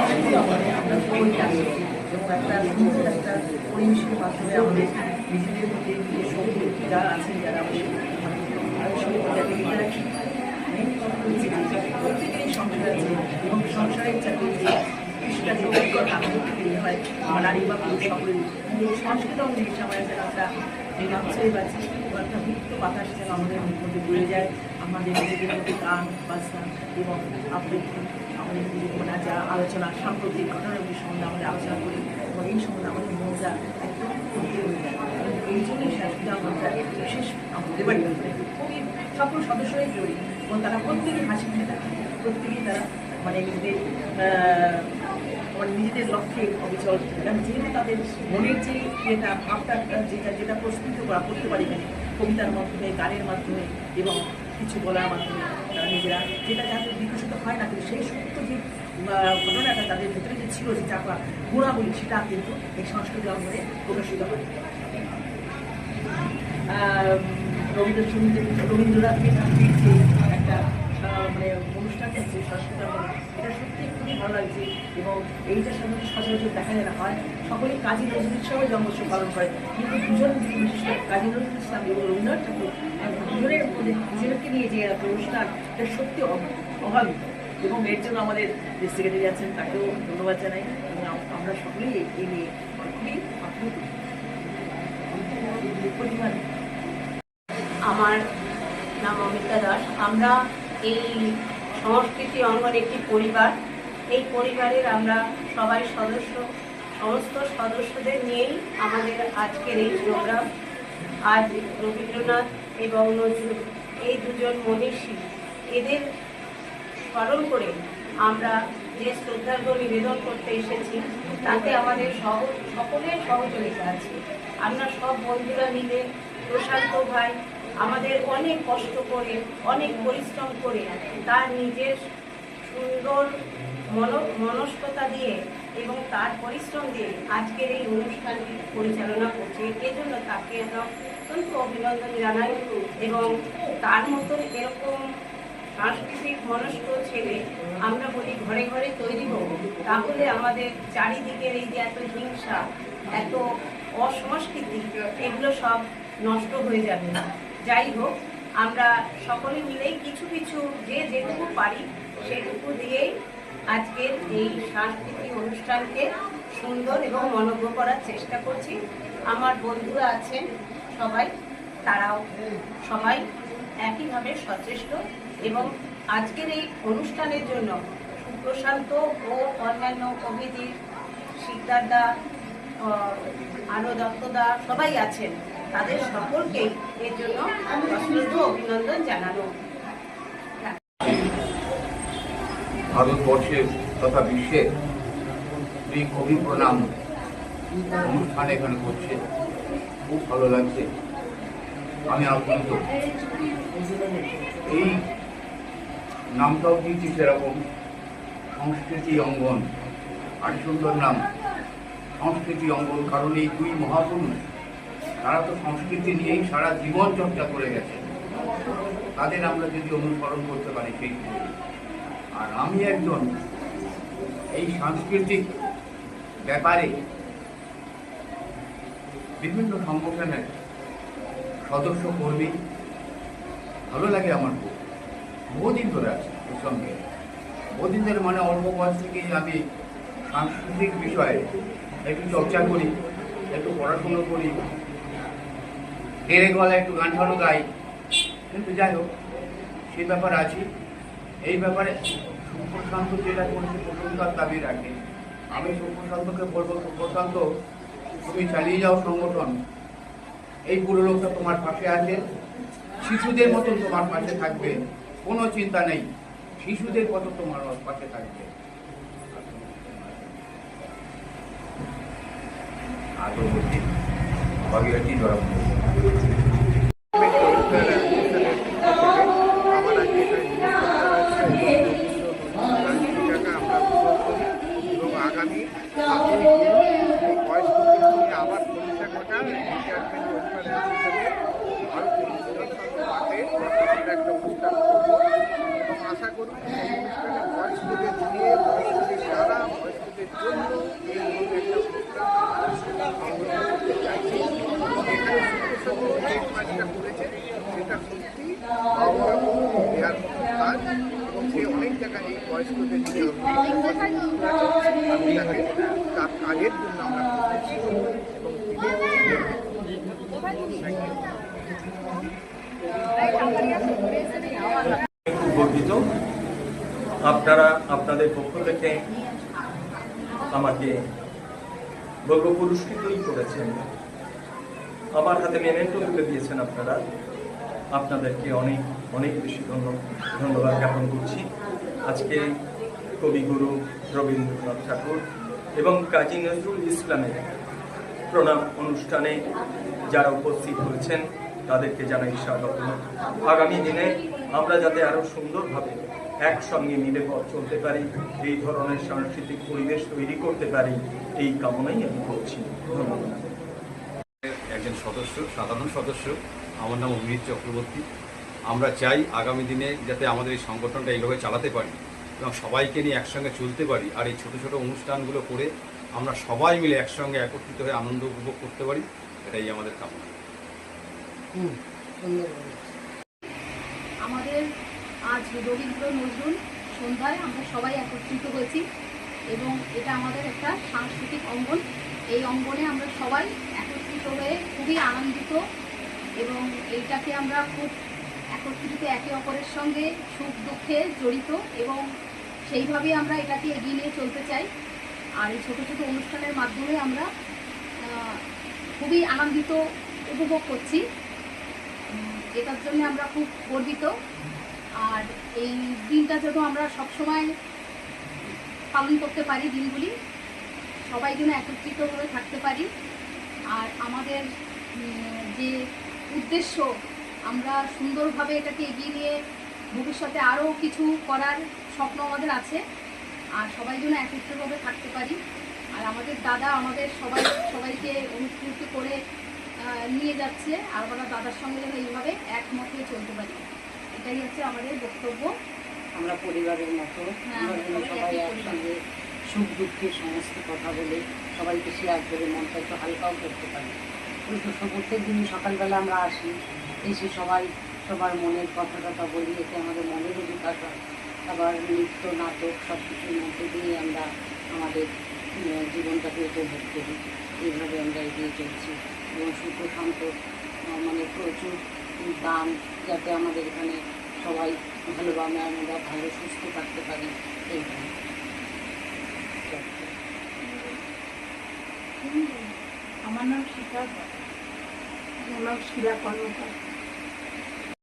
আমরা সবাই আসি এবং একটা সুন্দর একটা পরিবেশের মাধ্যমে আমাদের নিজেদের মধ্যে যে শক্তি যারা আছেন যারা আমাদের যাতে ইন্টারাকশন প্রত্যেকেরই সংসার আছে এবং সংসারের যাতে কৃষিকাজের অভিজ্ঞতা তৈরি হয় নারী বা পুরুষ সকলেরই সংস্কৃত জিনিস আমার যেন আমরা এই নামচাই বাঁচি একটা মুক্ত বাতাস যেন আমাদের মধ্যে বয়ে যায় আমাদের নিজেদের মধ্যে গান বাজনা এবং আবৃত্তি আমাদের মানে যা আলোচনা সাম্প্রতিক ঘটনাগুলি সম্বন্ধে আমরা আলোচনা করি এবং এই সম্বন্ধে আমাদের মনটা একদম ফুটে হয়ে যায় এই জন্যই সাংস্কৃতিক আমরা বিশেষ আমাদের বাড়ি খুবই সকল সদস্যরাই জড়ি এবং তারা প্রত্যেকেই হাসি মুখে থাকে প্রত্যেকেই তারা মানে নিজেদের লক্ষ্যে অবিচল এবং যেহেতু তাদের মনের যে যেটা ভাবটা যেটা প্রস্ফুটিত করা করতে পারি মানে কবিতার মাধ্যমে গানের মাধ্যমে এবং কিছু বলার মাধ্যমে তারা নিজেরা যেটা যাদের বিকশিত হয় না কিন্তু সেই সত্য যে ঘটনাটা তাদের ভেতরে যে ছিল যে চাপা গুণাবলী সেটা কিন্তু এই সংস্কৃতি অঙ্গনে প্রকাশিত হয়। রবীন্দ্রনাথকে একটা মানে অনুষ্ঠান হচ্ছে সংস্কৃতি অঙ্গনে এটা সত্যি খুবই ভালো লাগছে এবং এইটা সাধারণত সচরাচর দেখা যায় না হয় সকলেই কাজী নজরুল ইসলামের জন্মোৎসব পালন করে কিন্তু দুজন বিশিষ্ট কাজী নজরুল ইসলাম এবং রবীন্দ্রনাথ ঠাকুর দুজনের মধ্যে দুজনকে নিয়ে যে একটা অনুষ্ঠান এটা সত্যি অভাবিত এবং এর জন্য আমাদের যে সেক্রেটারি আছেন তাকেও ধন্যবাদ জানাই এবং আমরা সকলেই এই নিয়ে খুবই আপ্লুত। আমার নাম অমিতা দাস। আমরা এই সংস্কৃতি অঙ্গন একটি পরিবার। এই পরিবারের আমরা সবাই সমস্ত সদস্যদের নিয়েই আমাদের আজকের এই প্রোগ্রাম। আজ রবীন্দ্রনাথ এবং নজরুল এই দুজন মনীষী এদের স্মরণ করে আমরা যে শ্রদ্ধার্ঘ নিবেদন করতে এসেছি তাতে আমাদের সকলের সহযোগিতা আছে। আমরা সব বন্ধুরা মিলে প্রশান্ত ভাই আমাদের অনেক কষ্ট করে অনেক পরিশ্রম করে তার নিজের সুন্দর মনস্কতা দিয়ে এবং তার পরিশ্রম দিয়ে আজকের এই অনুষ্ঠানটি পরিচালনা করছে। এজন্য তাকে অত্যন্ত অভিনন্দন জানাই এবং তার মতন এরকম সাংস্কৃতিক মনস্ক ছেলে আমরা বলি ঘরে ঘরে তৈরি হোক, তাহলে আমাদের চারিদিকের এই যে এত হিংসা এত অসংস্কৃতি এগুলো সব নষ্ট হয়ে যাবে। যাই হোক আমরা সকলে মিলেই কিছু কিছু যেটুকু পারি সেটুকু দিয়েই আজকের এই সাংস্কৃতিক অনুষ্ঠানকে সুন্দর এবং মনোজ্ঞ করার চেষ্টা করছি। আমার বন্ধুরা আছেন সবাই, তারাও সবাই একইভাবে সচেষ্ট এবং আজকের এই অনুষ্ঠানের জন্য সুপ্রশান্ত ও অন্যান্য কবিদের শিকদারদা আরো দত্তদা সবাই আছেন, তাদের সকলকেই এর জন্য অসংখ্য অভিনন্দন জানানো। ভারতবর্ষের তথা বিশ্বের এই কবি প্রণাম অনুষ্ঠান এখানে করছে, খুব ভালো লাগছে। আমি আপ্লুত। এই নামটাও দিয়েছি সেরকম সংস্কৃতি অঙ্গন, আর সুন্দর নাম সংস্কৃতি অঙ্গন, কারণ এই দুই মহাপুরুষ তারা তো সংস্কৃতি নিয়েই সারা জীবন চর্চা করে গেছে, তাদের আমরা যদি অনুসরণ করতে পারি সেই। আর আমি একজন এই সাংস্কৃতিক ব্যাপারে বিভিন্ন সংগঠনের সদস্য কর্মী, ভালো লাগে আমার খুব। বহুদিন ধরে আছে এর সঙ্গে, বহুদিন ধরে মানে অল্প বয়স থেকেই আমি সাংস্কৃতিক বিষয়ে একটু চর্চা করি, একটু পড়াশুনো করি, ডেরে গলা একটু গান টানো গাই। কিন্তু যাই হোক সেই ব্যাপারে আছি। এই ব্যাপারে সুপ্রশান্ত যেটা করছে প্রশংসার দাবি রাখে। আমি সুপ্রশান্তকে বলবো, সুপ্রশান্ত তুমি চালিয়ে যাও সংগঠন, এই পুরো লোকটা তোমার পাশে আছে, শিশুদের মতন তোমার পাশে থাকবে, কোনো চিন্তা নেই, শিশুদের মতো তোমার পাশে থাকবে। আদরবতী ভাগীরথী ধরা আগামী আবার পরীক্ষা ঘটার একটা অনুষ্ঠান করবো এবং আশা করি এই অনুষ্ঠানে বয়স্কদের নিয়ে বয়স্কদের যারা আপনি তার কাজের জন্য আমরা খুব খুশি। খুব গর্বিত আপনারা আপনাদের পক্ষ থেকে আমাকে বলব পুরস্কৃতই করেছেন, আমার হাতে মেমেন্টো তুলে দিয়েছেন আপনারা। আপনাদেরকে অনেক অনেক বেশি ধন্যবাদ জ্ঞাপন করছি। আজকে কবিগুরু রবীন্দ্রনাথ ঠাকুর এবং কাজী নজরুল ইসলামের প্রণাম অনুষ্ঠানে যারা উপস্থিত হয়েছেন তাদেরকে জানাই স্বাগত। আগামী দিনে আমরা যাতে আরো সুন্দরভাবে একসঙ্গে মিলে পথ চলতে পারি, এই ধরনের সাংস্কৃতিক পরিবেশ তৈরি করতে পারি, এই কামনাই আমি করছি। ধন্যবাদ। একজন সাধারণ সদস্য, আমার নাম অভিজিৎ চক্রবর্তী। আমরা চাই আগামী দিনে যাতে আমাদের এই সংগঠনটা এইভাবে চালাতে পারি এবং সবাইকে নিয়ে একসঙ্গে চলতে পারি, আর এই ছোট ছোট অনুষ্ঠানগুলো করে আমরা সবাই মিলে একসঙ্গে একত্রিত হয়ে আনন্দ উপভোগ করতে পারি, এটাই আমাদের কামনা। আমাদের আজ রবীন্দ্র নজরুল সন্ধ্যায় আমরা সবাই একত্রিত হয়েছি এবং এটা আমাদের একটা সাংস্কৃতিক অঙ্গন। এই অঙ্গনে আমরা সবাই একত্রিত হয়ে খুবই আনন্দিত এবং এইটাকে আমরা খুব একত্রিত একে অপরের সঙ্গে সুখ দুঃখে জড়িত এবং সেইভাবেই আমরা এটাকে এগিয়ে নিয়ে চলতে চাই। আর এই ছোটো ছোটো অনুষ্ঠানের মাধ্যমে আমরা খুবই আনন্দিত উপভোগ করছি, এটার জন্য আমরা খুব গর্বিত। আর এই দিনটা যেন আমরা সবসময় পালন করতে পারি, দিনগুলি সবাই যেন একত্রিতভাবে থাকতে পারি। আর আমাদের যে উদ্দেশ্য, আমরা সুন্দরভাবে এটাকে এগিয়ে নিয়ে ভবিষ্যতে আরও কিছু করার স্বপ্ন আমাদের আছে, আর সবাই যেন একত্রিতভাবে থাকতে পারি। আর আমাদের দাদা আমাদের সবাইকে অনুপ্রাণিত করে নিয়ে যাচ্ছে, আর আমরা দাদার সঙ্গে যেন এইভাবে একমত হয়ে চলতে পারি, এটাই হচ্ছে আমাদের বক্তব্য। আমরা পরিবারের মতো আমরা যেন সবাই একসঙ্গে সুখ দুঃখের সমস্ত কথা বলে সবাইকে শেয়ার করে মনটা একটু হালকাও করতে পারি। প্রত্যেক দিন সকালবেলা আমরা আসি, এসে সবাই সবার মনের কথা বলি, এতে আমাদের মনেরও বিকাশ হয়। আবার নৃত্য নাটক সব কিছুর মধ্যে দিয়ে আমরা আমাদের জীবনটাকে উপভোগ করি। এইভাবে আমরা এগিয়ে চলছি এবং সুখ শান্ত মানে প্রচুর দান, যাতে আমাদের এখানে সবাই ভালোভাবে আমরা ভালো সুস্থ থাকতে পারি। এইভাবে আমার নাম শিখা, আমার নাম শিলা কর্মকার।